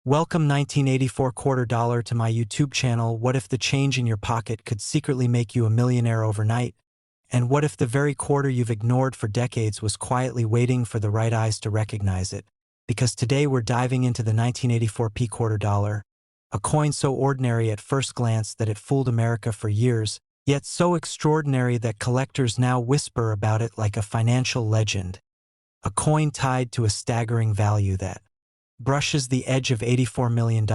Welcome 1984 quarter dollar to my YouTube channel. What if the change in your pocket could secretly make you a millionaire overnight? And what if the very quarter you've ignored for decades was quietly waiting for the right eyes to recognize it? Because today we're diving into the 1984 quarter dollar, a coin so ordinary at first glance that it fooled America for years, yet so extraordinary that collectors now whisper about it like a financial legend. A coin tied to a staggering value that brushes the edge of $84 million.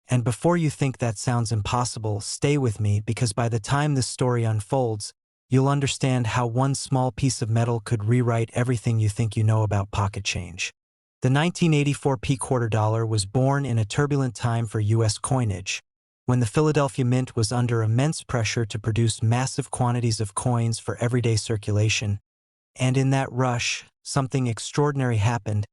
And before you think that sounds impossible, stay with me, because by the time this story unfolds, you'll understand how one small piece of metal could rewrite everything you think you know about pocket change. The 1984 quarter dollar was born in a turbulent time for U.S. coinage, when the Philadelphia Mint was under immense pressure to produce massive quantities of coins for everyday circulation. And in that rush, something extraordinary happened,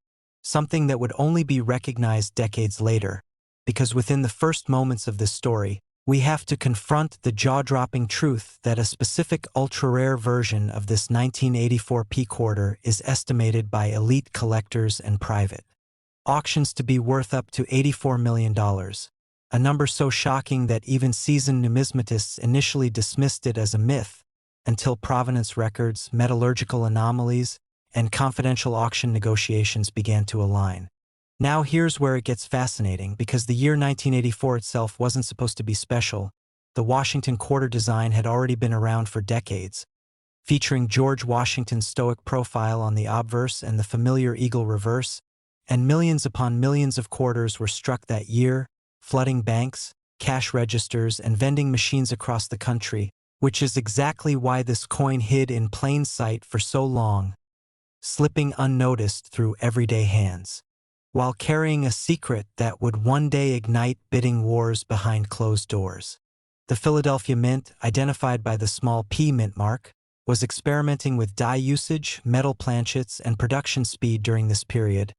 something that would only be recognized decades later, because within the first moments of this story, we have to confront the jaw-dropping truth that a specific ultra-rare version of this 1984 quarter is estimated by elite collectors and private auctions to be worth up to $84 million, a number so shocking that even seasoned numismatists initially dismissed it as a myth, until provenance records, metallurgical anomalies, and confidential auction negotiations began to align. Now here's where it gets fascinating, because the year 1984 itself wasn't supposed to be special. The Washington quarter design had already been around for decades, featuring George Washington's stoic profile on the obverse and the familiar eagle reverse, and millions upon millions of quarters were struck that year, flooding banks, cash registers, and vending machines across the country, which is exactly why this coin hid in plain sight for so long, slipping unnoticed through everyday hands, while carrying a secret that would one day ignite bidding wars behind closed doors. The Philadelphia Mint, identified by the small P mint mark, was experimenting with die usage, metal planchets, and production speed during this period,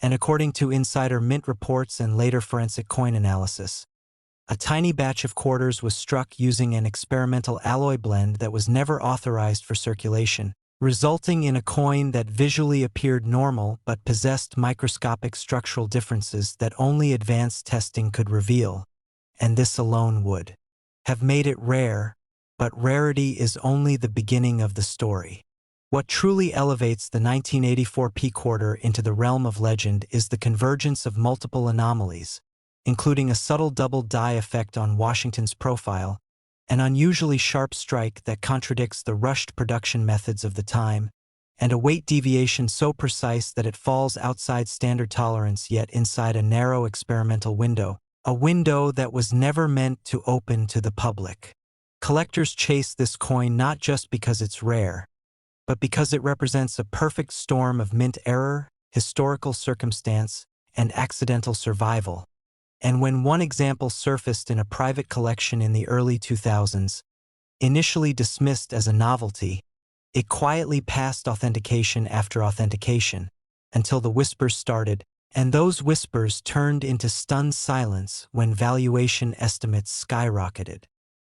and according to insider mint reports and later forensic coin analysis, a tiny batch of quarters was struck using an experimental alloy blend that was never authorized for circulation, resulting in a coin that visually appeared normal but possessed microscopic structural differences that only advanced testing could reveal. And this alone would have made it rare, but rarity is only the beginning of the story. What truly elevates the 1984 quarter into the realm of legend is the convergence of multiple anomalies, including a subtle double die effect on Washington's profile, an unusually sharp strike that contradicts the rushed production methods of the time, and a weight deviation so precise that it falls outside standard tolerance yet inside a narrow experimental window, a window that was never meant to open to the public. Collectors chase this coin not just because it's rare, but because it represents a perfect storm of mint error, historical circumstance, and accidental survival. And when one example surfaced in a private collection in the early 2000s, initially dismissed as a novelty, it quietly passed authentication after authentication, until the whispers started, and those whispers turned into stunned silence when valuation estimates skyrocketed.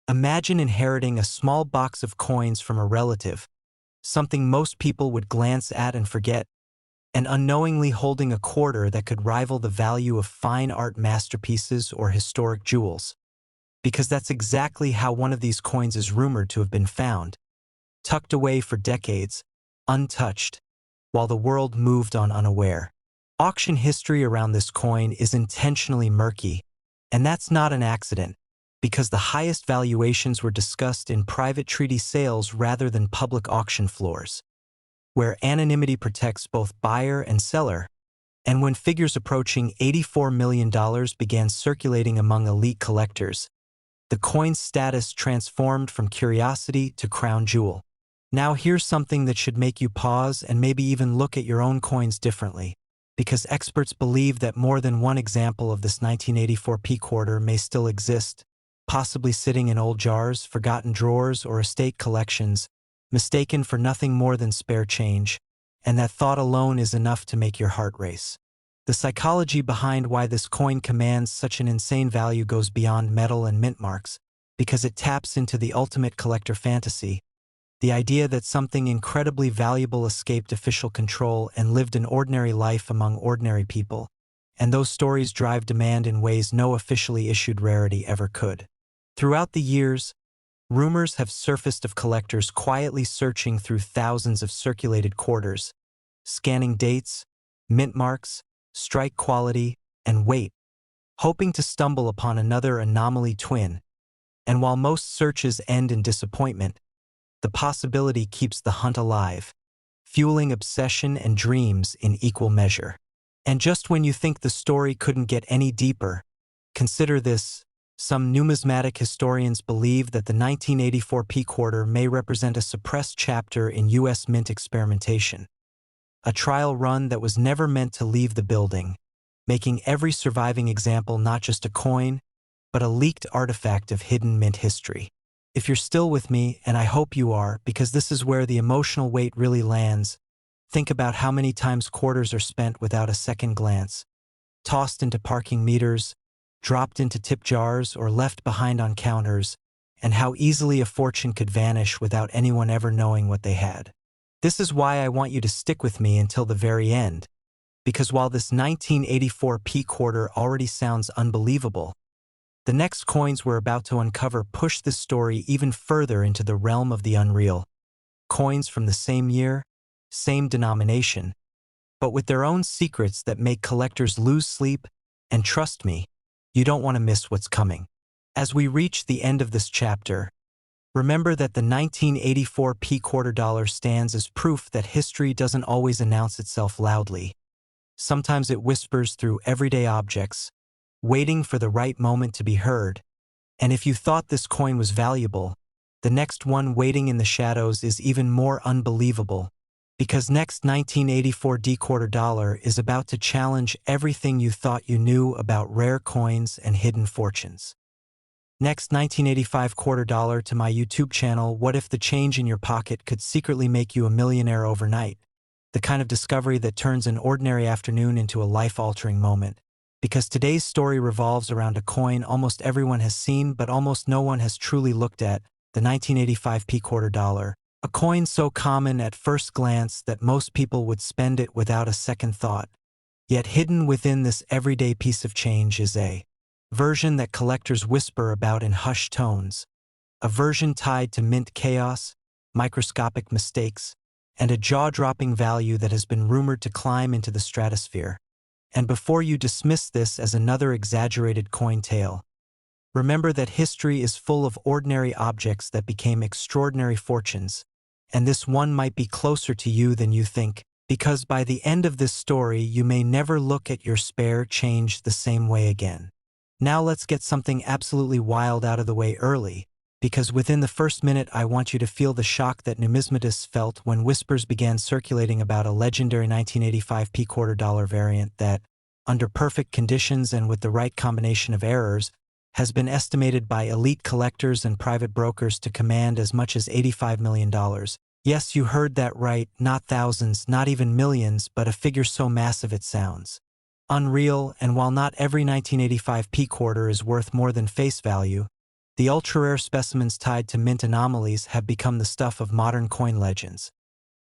Imagine inheriting a small box of coins from a relative, something most people would glance at and forget, and unknowingly holding a quarter that could rival the value of fine art masterpieces or historic jewels. Because that's exactly how one of these coins is rumored to have been found, tucked away for decades, untouched, while the world moved on unaware. Auction history around this coin is intentionally murky, and that's not an accident, because the highest valuations were discussed in private treaty sales rather than public auction floors, where anonymity protects both buyer and seller. And when figures approaching $84 million began circulating among elite collectors, the coin's status transformed from curiosity to crown jewel. Now here's something that should make you pause and maybe even look at your own coins differently, because experts believe that more than one example of this 1984 quarter may still exist, possibly sitting in old jars, forgotten drawers, or estate collections, mistaken for nothing more than spare change, and that thought alone is enough to make your heart race. The psychology behind why this coin commands such an insane value goes beyond metal and mint marks, because it taps into the ultimate collector fantasy, the idea that something incredibly valuable escaped official control and lived an ordinary life among ordinary people. and those stories drive demand in ways no officially issued rarity ever could. Throughout the years, rumors have surfaced of collectors quietly searching through thousands of circulated quarters, scanning dates, mint marks, strike quality, and weight, hoping to stumble upon another anomaly twin. And while most searches end in disappointment, the possibility keeps the hunt alive, fueling obsession and dreams in equal measure. And just when you think the story couldn't get any deeper, consider this. Some numismatic historians believe that the 1984 P quarter may represent a suppressed chapter in U.S. mint experimentation, a trial run that was never meant to leave the building, making every surviving example not just a coin, but a leaked artifact of hidden mint history. If you're still with me, and I hope you are, because this is where the emotional weight really lands, think about how many times quarters are spent without a second glance, tossed into parking meters, dropped into tip jars, or left behind on counters, and how easily a fortune could vanish without anyone ever knowing what they had. This is why I want you to stick with me until the very end, because while this 1984 P quarter already sounds unbelievable, the next coins we're about to uncover push this story even further into the realm of the unreal. Coins from the same year, same denomination, but with their own secrets that make collectors lose sleep, and trust me, you don't want to miss what's coming. As we reach the end of this chapter, remember that the 1984 P quarter dollar stands as proof that history doesn't always announce itself loudly. Sometimes it whispers through everyday objects, waiting for the right moment to be heard. And if you thought this coin was valuable, the next one waiting in the shadows is even more unbelievable, because next 1984 D quarter dollar is about to challenge everything you thought you knew about rare coins and hidden fortunes. Next 1985 quarter dollar to my YouTube channel. What if the change in your pocket could secretly make you a millionaire overnight? The kind of discovery that turns an ordinary afternoon into a life-altering moment. Because today's story revolves around a coin almost everyone has seen but almost no one has truly looked at, the 1985 P quarter dollar. A coin so common at first glance that most people would spend it without a second thought. Yet hidden within this everyday piece of change is a version that collectors whisper about in hushed tones, a version tied to mint chaos, microscopic mistakes, and a jaw-dropping value that has been rumored to climb into the stratosphere. And before you dismiss this as another exaggerated coin tale, remember that history is full of ordinary objects that became extraordinary fortunes, and this one might be closer to you than you think, because by the end of this story you may never look at your spare change the same way again. Now let's get something absolutely wild out of the way early, because within the first minute I want you to feel the shock that numismatists felt when whispers began circulating about a legendary 1985 P quarter dollar variant that, under perfect conditions and with the right combination of errors, has been estimated by elite collectors and private brokers to command as much as $85 million. Yes, you heard that right, not thousands, not even millions, but a figure so massive it sounds unreal. And while not every 1985 P quarter is worth more than face value, the ultra-rare specimens tied to mint anomalies have become the stuff of modern coin legends.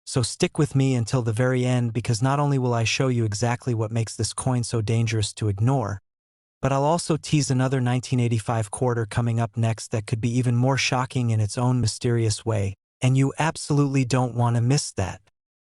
So stick with me until the very end, because not only will I show you exactly what makes this coin so dangerous to ignore, but I'll also tease another 1985 quarter coming up next that could be even more shocking in its own mysterious way, and you absolutely don't want to miss that.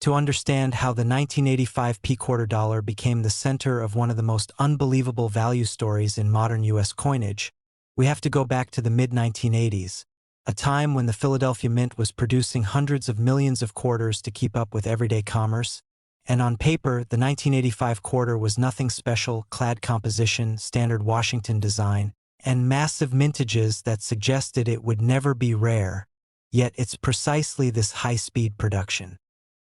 To understand how the 1985 P quarter dollar became the center of one of the most unbelievable value stories in modern U.S. coinage, we have to go back to the mid-1980s, a time when the Philadelphia Mint was producing hundreds of millions of quarters to keep up with everyday commerce. And on paper, the 1985 quarter was nothing special: clad composition, standard Washington design, and massive mintages that suggested it would never be rare. Yet it's precisely this high-speed production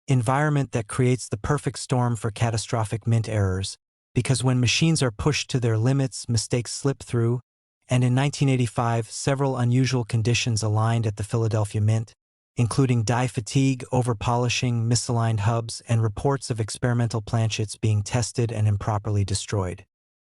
environment that creates the perfect storm for catastrophic mint errors, because when machines are pushed to their limits, mistakes slip through, and in 1985, several unusual conditions aligned at the Philadelphia Mint, including die fatigue, over-polishing, misaligned hubs, and reports of experimental planchets being tested and improperly destroyed.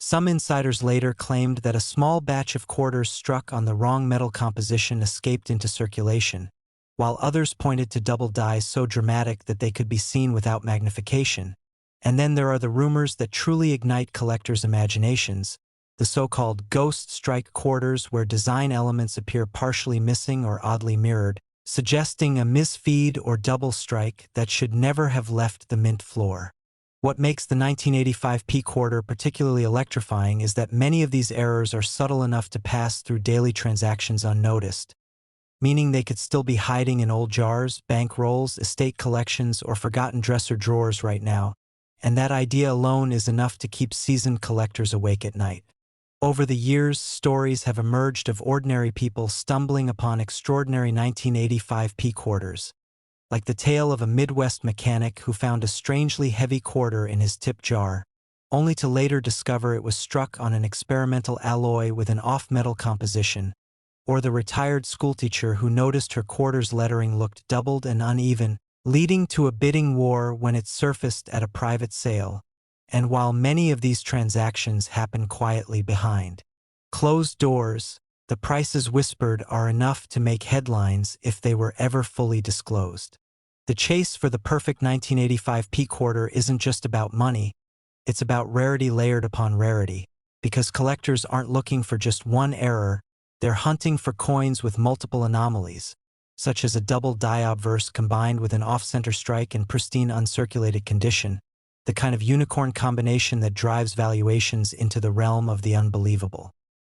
Some insiders later claimed that a small batch of quarters struck on the wrong metal composition escaped into circulation, while others pointed to double dies so dramatic that they could be seen without magnification. And then there are the rumors that truly ignite collectors' imaginations, the so-called ghost strike quarters where design elements appear partially missing or oddly mirrored, suggesting a misfeed or double strike that should never have left the mint floor. What makes the 1985 P quarter particularly electrifying is that many of these errors are subtle enough to pass through daily transactions unnoticed, meaning they could still be hiding in old jars, bank rolls, estate collections, or forgotten dresser drawers right now, and that idea alone is enough to keep seasoned collectors awake at night. Over the years, stories have emerged of ordinary people stumbling upon extraordinary 1985 P quarters, like the tale of a Midwest mechanic who found a strangely heavy quarter in his tip jar, only to later discover it was struck on an experimental alloy with an off-metal composition, or the retired schoolteacher who noticed her quarter's lettering looked doubled and uneven, leading to a bidding war when it surfaced at a private sale. And while many of these transactions happen quietly behind closed doors, the prices whispered are enough to make headlines if they were ever fully disclosed. The chase for the perfect 1985 P quarter isn't just about money, it's about rarity layered upon rarity, because collectors aren't looking for just one error, they're hunting for coins with multiple anomalies, such as a double die obverse combined with an off-center strike in pristine uncirculated condition, the kind of unicorn combination that drives valuations into the realm of the unbelievable.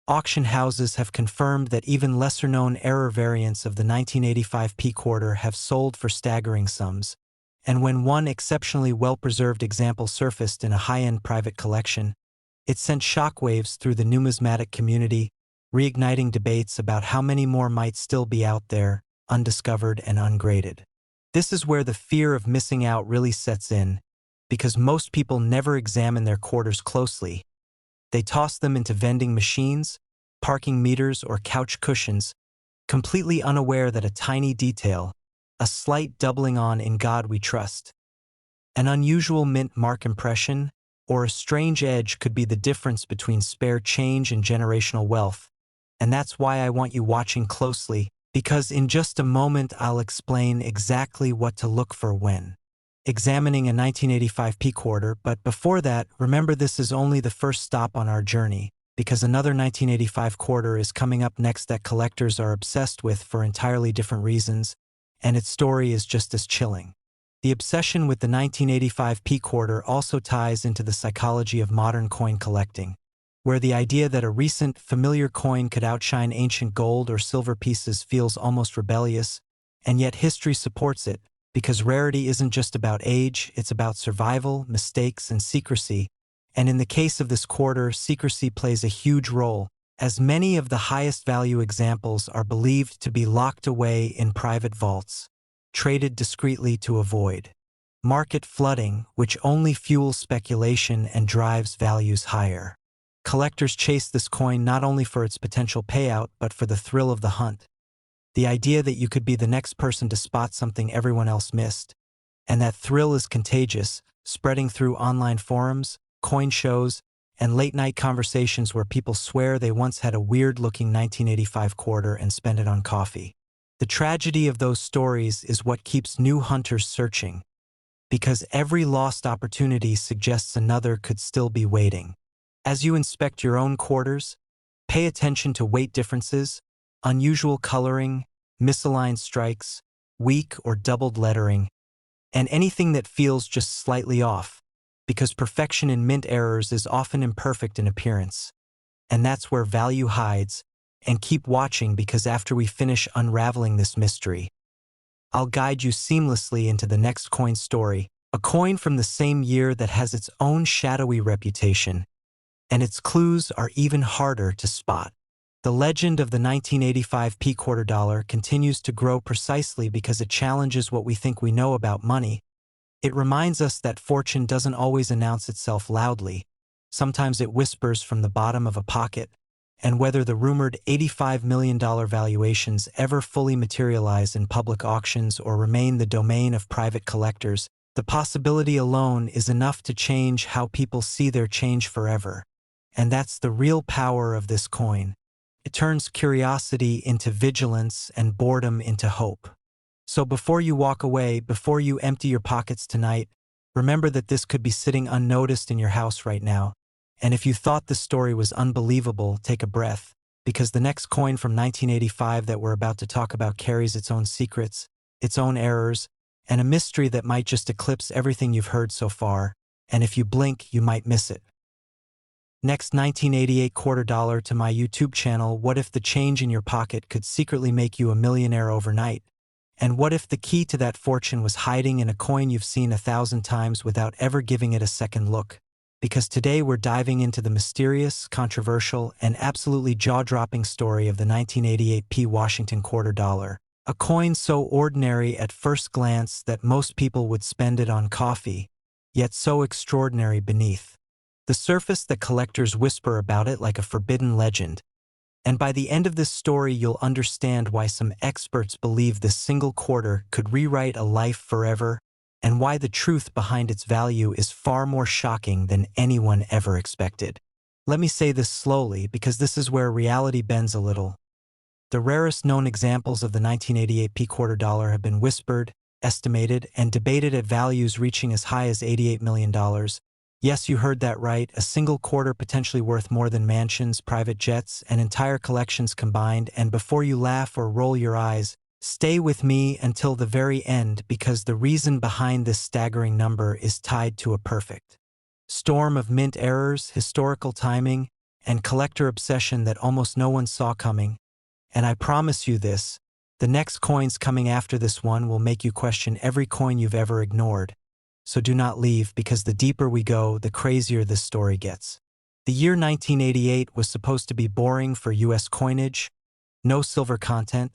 Auction houses have confirmed that even lesser-known error variants of the 1985 P quarter have sold for staggering sums, and when one exceptionally well-preserved example surfaced in a high-end private collection, it sent shockwaves through the numismatic community, reigniting debates about how many more might still be out there, undiscovered and ungraded. This is where the fear of missing out really sets in, because most people never examine their quarters closely. They toss them into vending machines, parking meters, or couch cushions, completely unaware that a tiny detail, a slight doubling on "In God We Trust," an unusual mint mark impression, or a strange edge could be the difference between spare change and generational wealth. And that's why I want you watching closely, because in just a moment I'll explain exactly what to look for when examining a 1985 P quarter, but before that, remember this is only the first stop on our journey, because another 1985 quarter is coming up next that collectors are obsessed with for entirely different reasons, and its story is just as chilling. The obsession with the 1985 P quarter also ties into the psychology of modern coin collecting, where the idea that a recent, familiar coin could outshine ancient gold or silver pieces feels almost rebellious, and yet history supports it, because rarity isn't just about age, it's about survival, mistakes, and secrecy. And in the case of this quarter, secrecy plays a huge role, as many of the highest value examples are believed to be locked away in private vaults, traded discreetly to avoid market flooding, which only fuels speculation and drives values higher. Collectors chase this coin not only for its potential payout, but for the thrill of the hunt. The idea that you could be the next person to spot something everyone else missed. And that thrill is contagious, spreading through online forums, coin shows, and late-night conversations where people swear they once had a weird-looking 1985 quarter and spent it on coffee. The tragedy of those stories is what keeps new hunters searching, because every lost opportunity suggests another could still be waiting. As you inspect your own quarters, pay attention to weight differences, unusual coloring, misaligned strikes, weak or doubled lettering, and anything that feels just slightly off, because perfection in mint errors is often imperfect in appearance. And that's where value hides, and keep watching because after we finish unraveling this mystery, I'll guide you seamlessly into the next coin story, a coin from the same year that has its own shadowy reputation, and its clues are even harder to spot. The legend of the 1985 P quarter dollar continues to grow precisely because it challenges what we think we know about money. It reminds us that fortune doesn't always announce itself loudly. Sometimes it whispers from the bottom of a pocket, and whether the rumored $85 million valuations ever fully materialize in public auctions or remain the domain of private collectors, the possibility alone is enough to change how people see their change forever. And that's the real power of this coin. It turns curiosity into vigilance and boredom into hope. So before you walk away, before you empty your pockets tonight, Remember that this could be sitting unnoticed in your house right now. And if you thought this story was unbelievable, take a breath, because the next coin from 1985 that we're about to talk about carries its own secrets, its own errors, and a mystery that might just eclipse everything you've heard so far, and if you blink, you might miss it. Next, 1988 quarter dollar to my YouTube channel. What if the change in your pocket could secretly make you a millionaire overnight? And what if the key to that fortune was hiding in a coin you've seen 1,000 times without ever giving it a second look? Because today we're diving into the mysterious, controversial, and absolutely jaw-dropping story of the 1988 Washington quarter dollar. A coin so ordinary at first glance that most people would spend it on coffee, yet so extraordinary beneath the surface that collectors whisper about it like a forbidden legend. And by the end of this story, you'll understand why some experts believe this single quarter could rewrite a life forever, and why the truth behind its value is far more shocking than anyone ever expected. Let me say this slowly, because this is where reality bends a little. The rarest known examples of the 1988 quarter dollar have been whispered, estimated, and debated at values reaching as high as $88 million. Yes, you heard that right, a single quarter potentially worth more than mansions, private jets, and entire collections combined. And before you laugh or roll your eyes, stay with me until the very end, because the reason behind this staggering number is tied to a perfect storm of mint errors, historical timing, and collector obsession that almost no one saw coming. And I promise you this, the next coins coming after this one will make you question every coin you've ever ignored. So do not leave, because the deeper we go, the crazier this story gets. The year 1988 was supposed to be boring for US coinage. No silver content,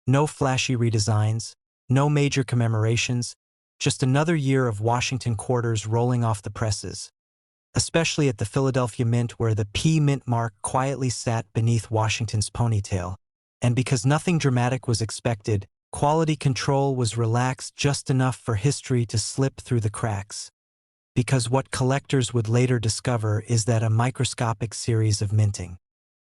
no flashy redesigns, no major commemorations, just another year of Washington quarters rolling off the presses. Especially at the Philadelphia Mint, where the P mint mark quietly sat beneath Washington's ponytail. And because nothing dramatic was expected, quality control was relaxed just enough for history to slip through the cracks. Because what collectors would later discover is that a microscopic series of minting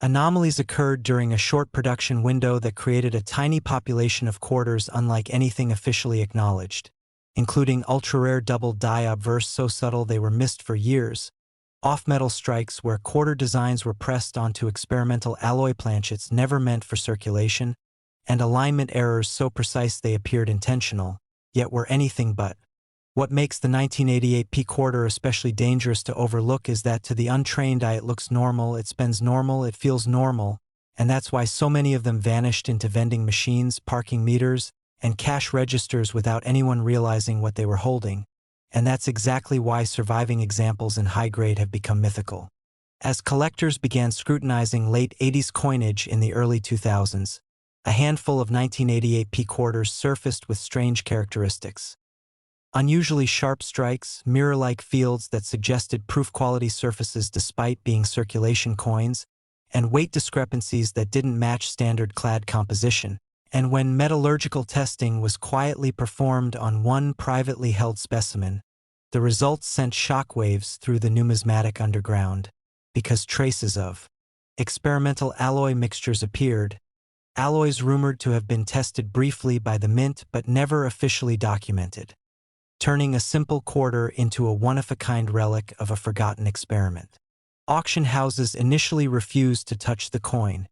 anomalies occurred during a short production window that created a tiny population of quarters unlike anything officially acknowledged, including ultra-rare double die obverse so subtle they were missed for years, off-metal strikes where quarter designs were pressed onto experimental alloy planchets never meant for circulation, and alignment errors so precise they appeared intentional, yet were anything but. What makes the 1988 quarter especially dangerous to overlook is that to the untrained eye it looks normal, it spends normal, it feels normal, and that's why so many of them vanished into vending machines, parking meters, and cash registers without anyone realizing what they were holding. And that's exactly why surviving examples in high grade have become mythical. As collectors began scrutinizing late 80s coinage in the early 2000s, a handful of 1988 quarters surfaced with strange characteristics. Unusually sharp strikes, mirror-like fields that suggested proof-quality surfaces despite being circulation coins, and weight discrepancies that didn't match standard clad composition. And when metallurgical testing was quietly performed on one privately held specimen, the results sent shockwaves through the numismatic underground, because traces of experimental alloy mixtures appeared, alloys rumored to have been tested briefly by the mint but never officially documented, turning a simple quarter into a one-of-a-kind relic of a forgotten experiment. Auction houses initially refused to touch the coin,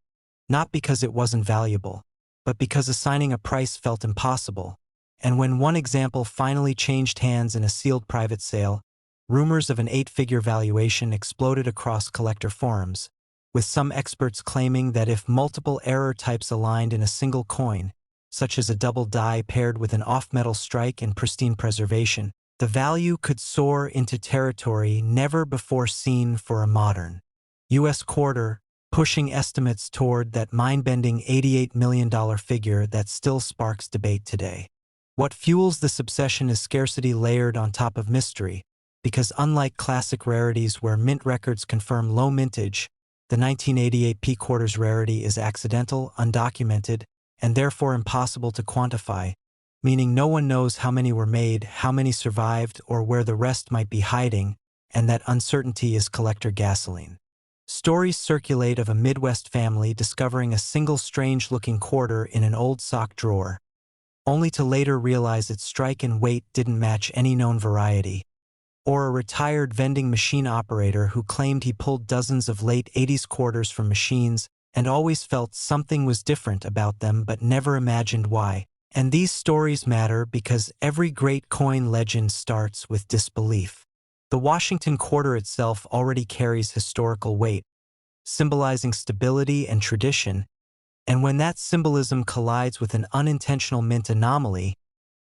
not because it wasn't valuable, but because assigning a price felt impossible. And when one example finally changed hands in a sealed private sale, rumors of an 8-figure valuation exploded across collector forums, with some experts claiming that if multiple error types aligned in a single coin, such as a double die paired with an off-metal strike and pristine preservation, the value could soar into territory never before seen for a modern U.S. quarter, pushing estimates toward that mind-bending $88 million figure that still sparks debate today. What fuels this obsession is scarcity layered on top of mystery, because unlike classic rarities where mint records confirm low mintage, the 1988 quarter's rarity is accidental, undocumented, and therefore impossible to quantify, meaning no one knows how many were made, how many survived, or where the rest might be hiding, and that uncertainty is collector gasoline. Stories circulate of a Midwest family discovering a single strange-looking quarter in an old sock drawer, only to later realize its strike and weight didn't match any known variety. or a retired vending machine operator who claimed he pulled dozens of late 80s quarters from machines and always felt something was different about them but never imagined why. And these stories matter because every great coin legend starts with disbelief. The Washington quarter itself already carries historical weight, symbolizing stability and tradition, and when that symbolism collides with an unintentional mint anomaly,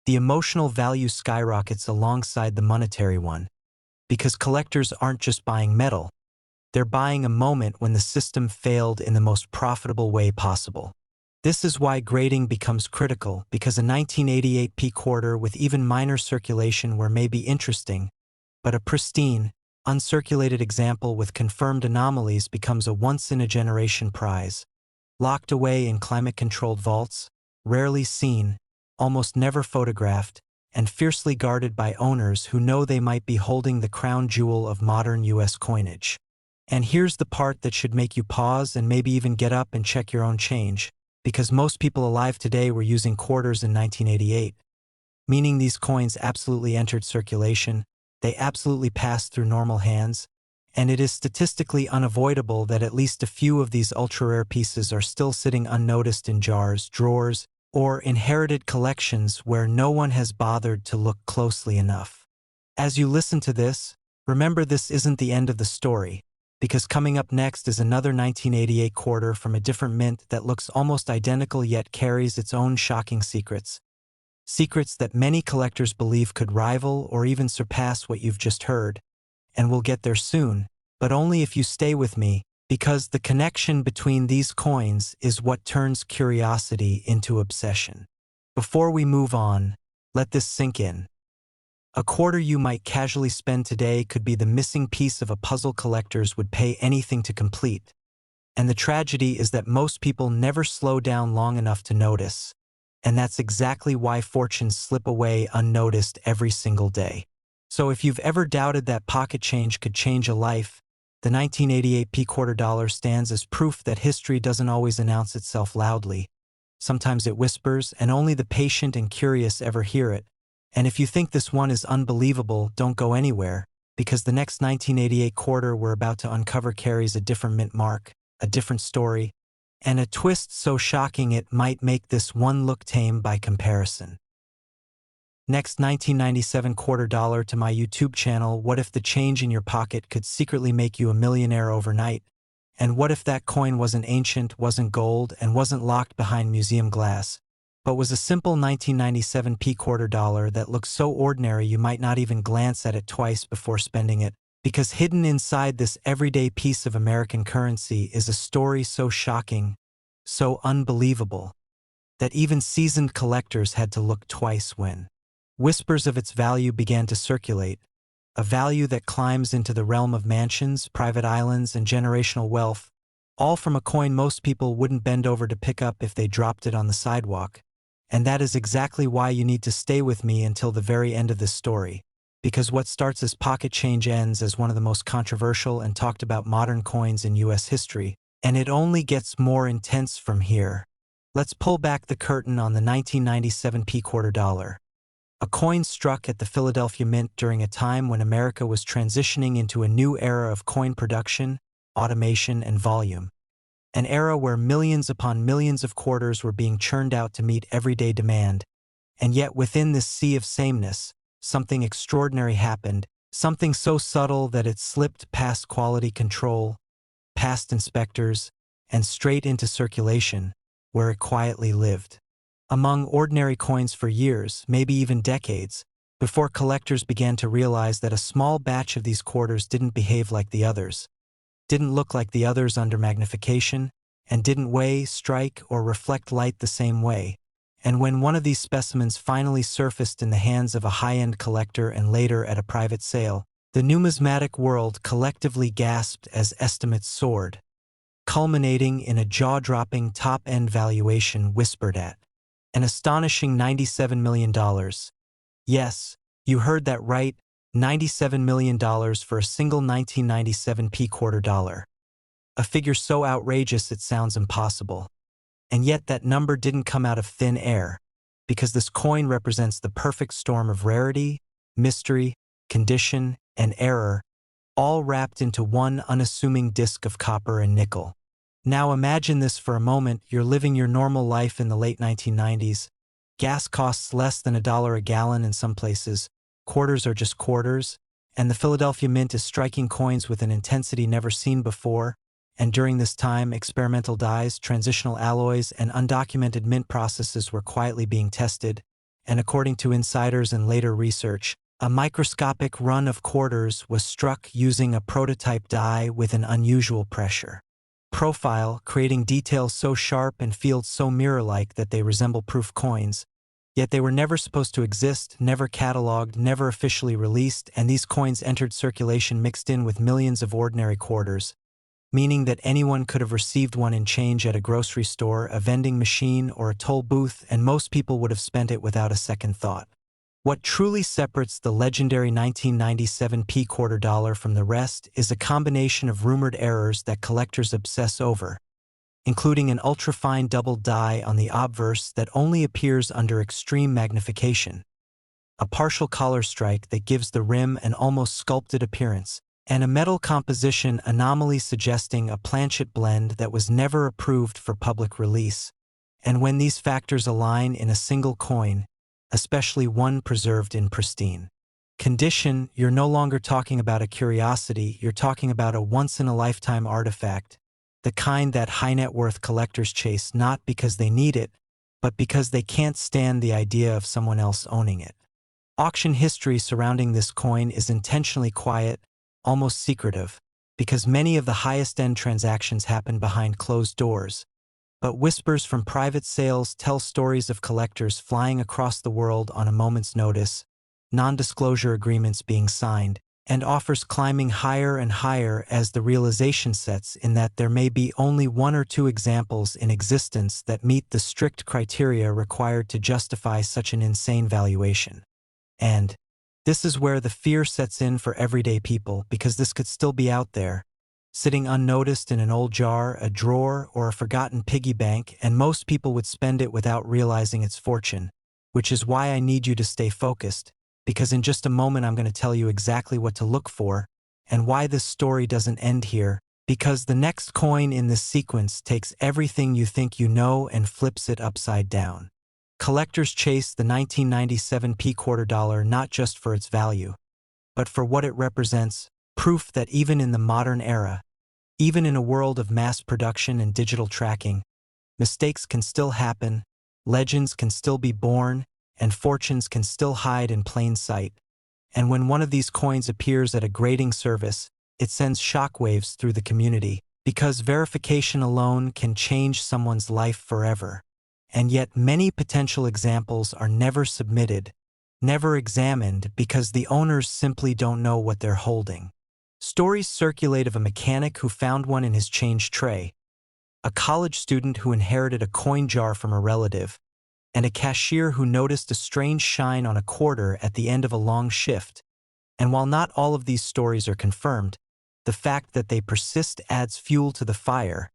the emotional value skyrockets alongside the monetary one. Because collectors aren't just buying metal, they're buying a moment when the system failed in the most profitable way possible. This is why grading becomes critical, because a 1988 P quarter with even minor circulation where may be interesting, but a pristine, uncirculated example with confirmed anomalies becomes a once-in-a-generation prize. Locked away in climate-controlled vaults, rarely seen, almost never photographed, and fiercely guarded by owners who know they might be holding the crown jewel of modern U.S. coinage. And here's the part that should make you pause and maybe even get up and check your own change, because most people alive today were using quarters in 1988, meaning these coins absolutely entered circulation, they absolutely passed through normal hands, and it is statistically unavoidable that at least a few of these ultra-rare pieces are still sitting unnoticed in jars, drawers, or inherited collections where no one has bothered to look closely enough. As you listen to this, remember this isn't the end of the story, because coming up next is another 1988 quarter from a different mint that looks almost identical yet carries its own shocking secrets. Secrets that many collectors believe could rival or even surpass what you've just heard. And we'll get there soon, but only if you stay with me, because the connection between these coins is what turns curiosity into obsession. Before we move on, let this sink in. A quarter you might casually spend today could be the missing piece of a puzzle collectors would pay anything to complete. And the tragedy is that most people never slow down long enough to notice. And that's exactly why fortunes slip away unnoticed every single day. So if you've ever doubted that pocket change could change a life, the 1988 P quarter dollar stands as proof that history doesn't always announce itself loudly. Sometimes it whispers, and only the patient and curious ever hear it. And if you think this one is unbelievable, don't go anywhere, because the next 1988 quarter we're about to uncover carries a different mint mark, a different story, and a twist so shocking it might make this one look tame by comparison. Next, 1997 quarter dollar to my YouTube channel. What if the change in your pocket could secretly make you a millionaire overnight? And what if that coin wasn't ancient, wasn't gold, and wasn't locked behind museum glass, but was a simple 1997 P quarter dollar that looks so ordinary you might not even glance at it twice before spending it? Because hidden inside this everyday piece of American currency is a story so shocking, so unbelievable, that even seasoned collectors had to look twice when whispers of its value began to circulate, a value that climbs into the realm of mansions, private islands, and generational wealth, all from a coin most people wouldn't bend over to pick up if they dropped it on the sidewalk. And that is exactly why you need to stay with me until the very end of this story, because what starts as pocket change ends as one of the most controversial and talked about modern coins in U.S. history, and it only gets more intense from here. Let's pull back the curtain on the 1997 P quarter dollar. A coin struck at the Philadelphia Mint during a time when America was transitioning into a new era of coin production, automation, and volume. An era where millions upon millions of quarters were being churned out to meet everyday demand. And yet within this sea of sameness, something extraordinary happened, something so subtle that it slipped past quality control, past inspectors, and straight into circulation, where it quietly lived among ordinary coins for years, maybe even decades, before collectors began to realize that a small batch of these quarters didn't behave like the others, didn't look like the others under magnification, and didn't weigh, strike, or reflect light the same way. And when one of these specimens finally surfaced in the hands of a high-end collector and later at a private sale, the numismatic world collectively gasped as estimates soared, culminating in a jaw-dropping top-end valuation whispered at an astonishing $97 million. Yes, you heard that right, $97 million for a single 1997 P quarter dollar. A figure so outrageous it sounds impossible. And yet that number didn't come out of thin air, because this coin represents the perfect storm of rarity, mystery, condition, and error, all wrapped into one unassuming disc of copper and nickel. Now imagine this for a moment. You're living your normal life in the late 1990s. Gas costs less than $1 a gallon in some places. Quarters are just quarters. And the Philadelphia Mint is striking coins with an intensity never seen before. And during this time, experimental dyes, transitional alloys, and undocumented mint processes were quietly being tested. And according to insiders and later research, a microscopic run of quarters was struck using a prototype die with an unusual pressure profile, creating details so sharp and fields so mirror-like that they resemble proof coins. Yet they were never supposed to exist, never cataloged, never officially released, and these coins entered circulation mixed in with millions of ordinary quarters, meaning that anyone could have received one in change at a grocery store, a vending machine, or a toll booth, and most people would have spent it without a second thought. What truly separates the legendary 1997 P quarter dollar from the rest is a combination of rumored errors that collectors obsess over, including an ultrafine double die on the obverse that only appears under extreme magnification, a partial collar strike that gives the rim an almost sculpted appearance, and a metal composition anomaly suggesting a planchet blend that was never approved for public release. And when these factors align in a single coin, especially one preserved in pristine condition, you're no longer talking about a curiosity, you're talking about a once-in-a-lifetime artifact, the kind that high-net-worth collectors chase not because they need it, but because they can't stand the idea of someone else owning it. Auction history surrounding this coin is intentionally quiet, almost secretive, because many of the highest-end transactions happen behind closed doors. But whispers from private sales tell stories of collectors flying across the world on a moment's notice, non-disclosure agreements being signed, and offers climbing higher and higher as the realization sets in that there may be only one or two examples in existence that meet the strict criteria required to justify such an insane valuation. And this is where the fear sets in for everyday people, because this could still be out there, sitting unnoticed in an old jar, a drawer, or a forgotten piggy bank, and most people would spend it without realizing its fortune, which is why I need you to stay focused, because in just a moment I'm going to tell you exactly what to look for, and why this story doesn't end here, because the next coin in this sequence takes everything you think you know and flips it upside down. Collectors chase the 1997 P quarter dollar not just for its value, but for what it represents, proof that even in the modern era, even in a world of mass production and digital tracking, mistakes can still happen, legends can still be born, and fortunes can still hide in plain sight. And when one of these coins appears at a grading service, it sends shockwaves through the community, because verification alone can change someone's life forever. And yet many potential examples are never submitted, never examined, because the owners simply don't know what they're holding. Stories circulate of a mechanic who found one in his change tray, a college student who inherited a coin jar from a relative, and a cashier who noticed a strange shine on a quarter at the end of a long shift. And while not all of these stories are confirmed, the fact that they persist adds fuel to the fire,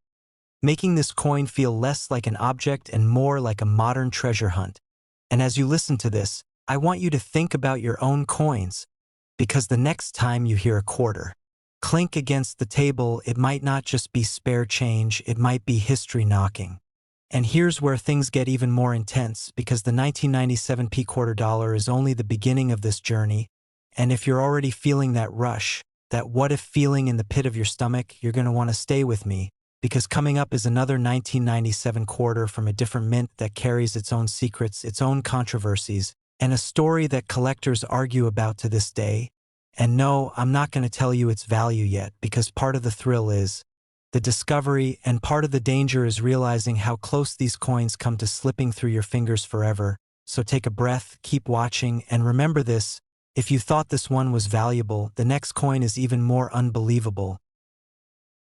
making this coin feel less like an object and more like a modern treasure hunt. And as you listen to this, I want you to think about your own coins, because the next time you hear a quarter clink against the table, it might not just be spare change, it might be history knocking. And here's where things get even more intense, because the 1997 P quarter dollar is only the beginning of this journey, and if you're already feeling that rush, that what-if feeling in the pit of your stomach, you're going to want to stay with me, because coming up is another 1997 quarter from a different mint that carries its own secrets, its own controversies, and a story that collectors argue about to this day. And no, I'm not going to tell you its value yet, because part of the thrill is the discovery, and part of the danger is realizing how close these coins come to slipping through your fingers forever. So take a breath, keep watching, and remember this: if you thought this one was valuable, the next coin is even more unbelievable,